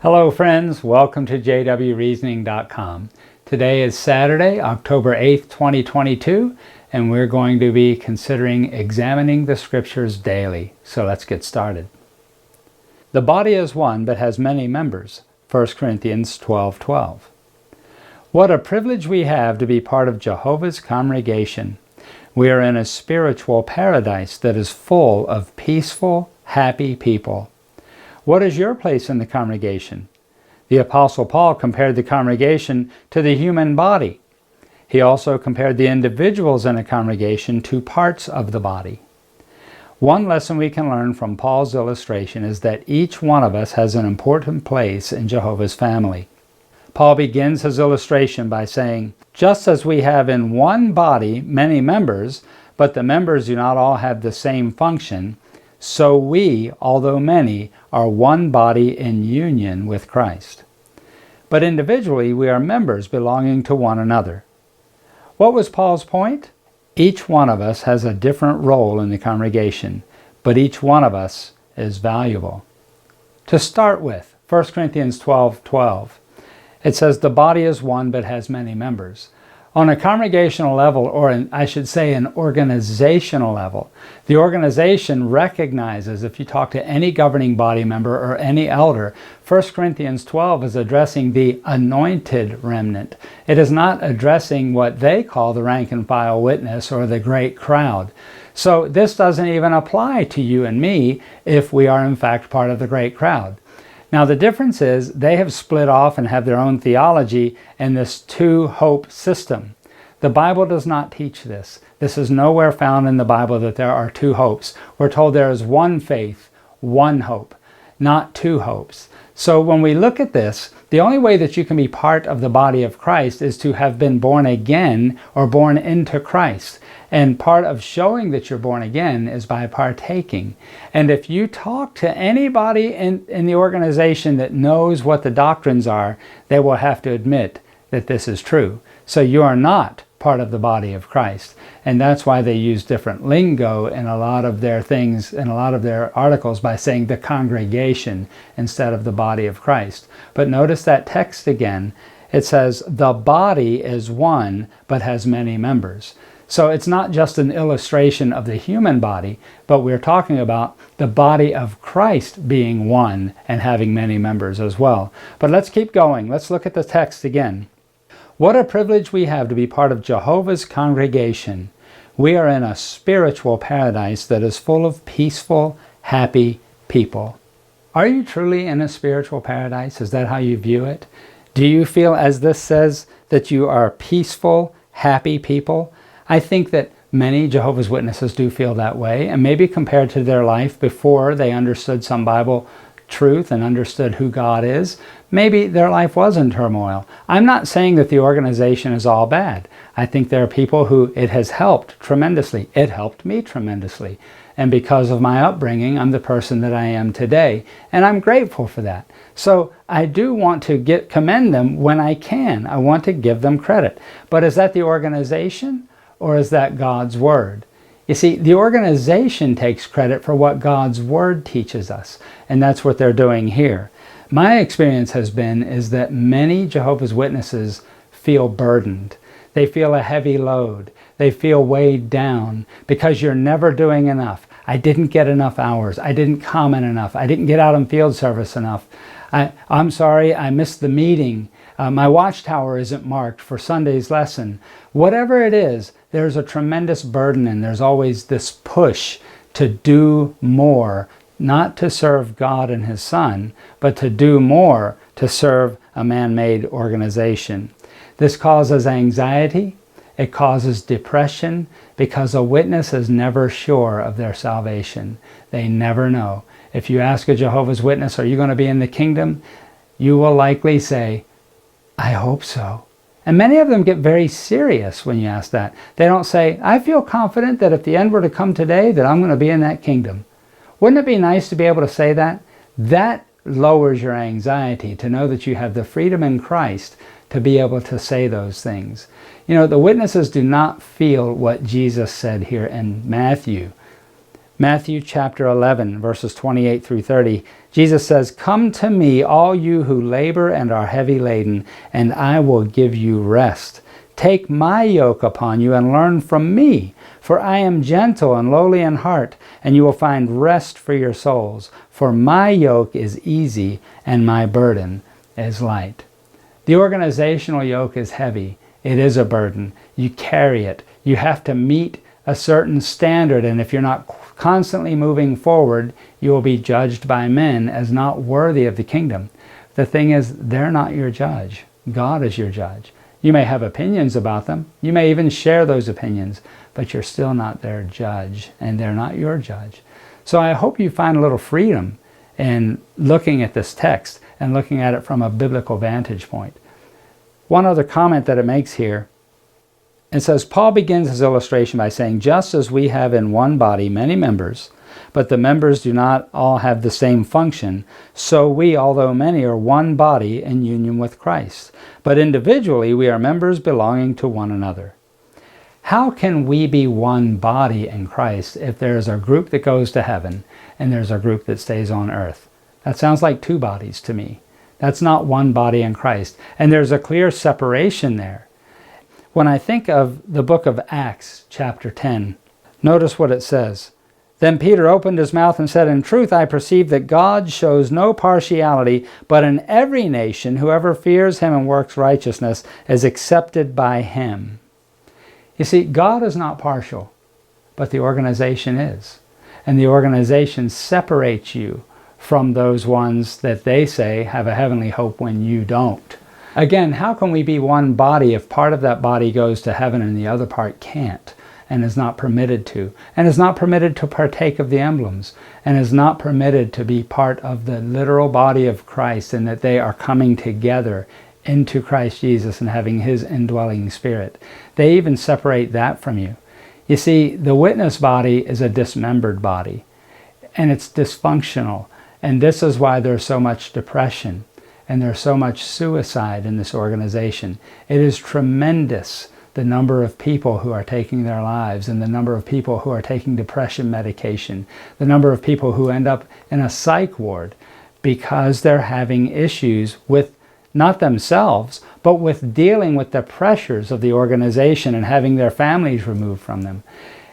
Hello friends, welcome to jwreasoning.com. Today is Saturday, October 8th, 2022, and we're going to be considering examining the scriptures daily. So let's get started. The body is one but has many members. 1 Corinthians 12:12. What a privilege we have to be part of Jehovah's congregation. We are in a spiritual paradise that is full of peaceful, happy people. What is your place in the congregation? The Apostle Paul compared the congregation to the human body. He also compared the individuals in a congregation to parts of the body. One lesson we can learn from Paul's illustration is that each one of us has an important place in Jehovah's family. Paul begins his illustration by saying, just as we have in one body many members, but the members do not all have the same function, so we, although many, are one body in union with Christ. But individually we are members belonging to one another. What was Paul's point? Each one of us has a different role in the congregation, but each one of us is valuable. To start with, 1 Corinthians 12:12, it says, the body is one but has many members. On a congregational level, or I should say an organizational level, the organization recognizes, if you talk to any governing body member or any elder, 1 Corinthians 12 is addressing the anointed remnant. It is not addressing what they call the rank and file witness or the great crowd. So this doesn't even apply to you and me if we are in fact part of the great crowd. Now the difference is they have split off and have their own theology in this two-hope system. The Bible does not teach this. This is nowhere found in the Bible that there are two hopes. We're told there is one faith, one hope, not two hopes. So when we look at this, the only way that you can be part of the body of Christ is to have been born again or born into Christ. And part of showing that you're born again is by partaking. And if you talk to anybody in the organization that knows what the doctrines are, they will have to admit that this is true. So you are not part of the body of Christ. And that's why they use different lingo in a lot of their things, in a lot of their articles, by saying the congregation instead of the body of Christ. But notice that text again. It says, the body is one but has many members. So it's not just an illustration of the human body, but we're talking about the body of Christ being one and having many members as well. But let's keep going. Let's look at the text again. What a privilege we have to be part of Jehovah's congregation. We are in a spiritual paradise that is full of peaceful, happy people. Are you truly in a spiritual paradise? Is that how you view it? Do you feel, as this says, that you are peaceful, happy people? I think that many Jehovah's Witnesses do feel that way, and maybe compared to their life before they understood some Bible truth and understood who God is, maybe their life was in turmoil. I'm not saying that the organization is all bad. I think there are people who it has helped tremendously. It helped me tremendously. And because of my upbringing, I'm the person that I am today. And I'm grateful for that. So I do want to commend them when I can. I want to give them credit. But is that the organization? Or is that God's Word? You see, the organization takes credit for what God's Word teaches us, and that's what they're doing here. My experience has been is that many Jehovah's Witnesses feel burdened. They feel a heavy load. They feel weighed down because you're never doing enough. I didn't get enough hours. I didn't comment enough. I didn't get out on field service enough. I'm sorry, I missed the meeting. My Watchtower isn't marked for Sunday's lesson. Whatever it is, there's a tremendous burden, and there's always this push to do more, not to serve God and His Son, but to do more to serve a man-made organization. This causes anxiety. It causes depression because a witness is never sure of their salvation. They never know. If you ask a Jehovah's Witness, are you going to be in the kingdom? You will likely say, I hope so. And many of them get very serious when you ask that. They don't say, I feel confident that if the end were to come today, that I'm going to be in that kingdom. Wouldn't it be nice to be able to say that? That lowers your anxiety to know that you have the freedom in Christ to be able to say those things. You know, the witnesses do not feel what Jesus said here in Matthew. Matthew chapter 11, verses 28 through 30, Jesus says, "Come to me, all you who labor and are heavy laden, and I will give you rest. Take my yoke upon you and learn from me, for I am gentle and lowly in heart, and you will find rest for your souls. For my yoke is easy and my burden is light." The organizational yoke is heavy. It is a burden. You carry it. You have to meet a certain standard, and if you're not constantly moving forward, you will be judged by men as not worthy of the kingdom. The thing is, they're not your judge. God is your judge. You may have opinions about them. You may even share those opinions, but you're still not their judge, and they're not your judge. So I hope you find a little freedom in looking at this text and looking at it from a biblical vantage point. One other comment that it makes here, it says, Paul begins his illustration by saying, "Just as we have in one body many members, but the members do not all have the same function, so we, although many, are one body in union with Christ. But individually we are members belonging to one another." How can we be one body in Christ if there's a group that goes to heaven and there's a group that stays on earth? That sounds like two bodies to me. That's not one body in Christ. And there's a clear separation there. When I think of the book of Acts, chapter 10, notice what it says. "Then Peter opened his mouth and said, 'In truth, I perceive that God shows no partiality, but in every nation, whoever fears him and works righteousness is accepted by him.'" You see, God is not partial, but the organization is. And the organization separates you from those ones that they say have a heavenly hope when you don't. Again, how can we be one body if part of that body goes to heaven and the other part can't, and is not permitted to, and is not permitted to partake of the emblems, and is not permitted to be part of the literal body of Christ, and that they are coming together into Christ Jesus and having his indwelling spirit? They even separate that from you. You see, the witness body is a dismembered body, and it's dysfunctional, and this is why there's so much depression and there's so much suicide in this organization. It is tremendous, the number of people who are taking their lives, and the number of people who are taking depression medication, the number of people who end up in a psych ward because they're having issues with not themselves, but with dealing with the pressures of the organization and having their families removed from them.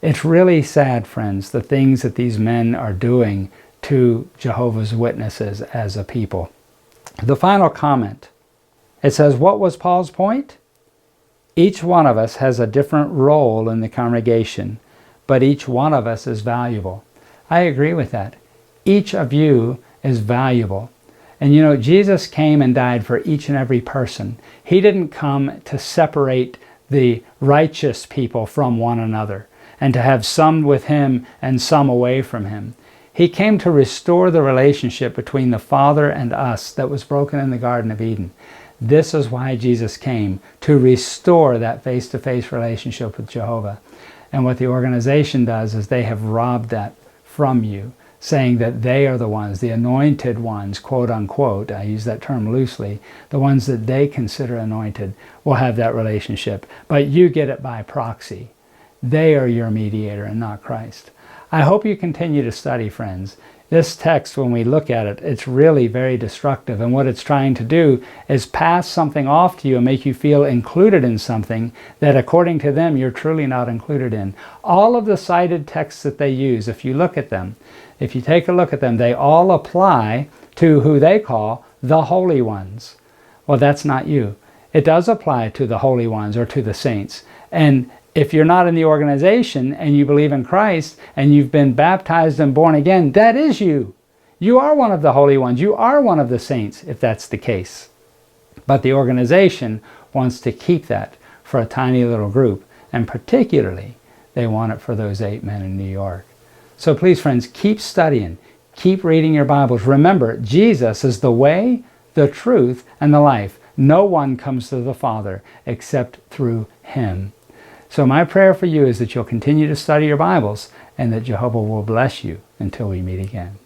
It's really sad, friends, the things that these men are doing to Jehovah's Witnesses as a people. The final comment, it says, what was Paul's point? Each one of us has a different role in the congregation, but each one of us is valuable. I agree with that. Each of you is valuable. And you know, Jesus came and died for each and every person. He didn't come to separate the righteous people from one another and to have some with him and some away from him. He came to restore the relationship between the Father and us that was broken in the Garden of Eden. This is why Jesus came, to restore that face-to-face relationship with Jehovah. And what the organization does is they have robbed that from you, saying that they are the ones, the anointed ones, quote unquote, I use that term loosely, the ones that they consider anointed will have that relationship. But you get it by proxy. They are your mediator and not Christ. I hope you continue to study, friends. This text, when we look at it, it's really very destructive. And what it's trying to do is pass something off to you and make you feel included in something that, according to them, you're truly not included in. All of the cited texts that they use, if you look at them, if you take a look at them, they all apply to who they call the holy ones. Well, that's not you. It does apply to the holy ones or to the saints. And if you're not in the organization and you believe in Christ and you've been baptized and born again, that is you. You are one of the holy ones. You are one of the saints, if that's the case. But the organization wants to keep that for a tiny little group. And particularly, they want it for those 8 men in New York. So please, friends, keep studying. Keep reading your Bibles. Remember, Jesus is the way, the truth, and the life. No one comes to the Father except through him. So my prayer for you is that you'll continue to study your Bibles and that Jehovah will bless you until we meet again.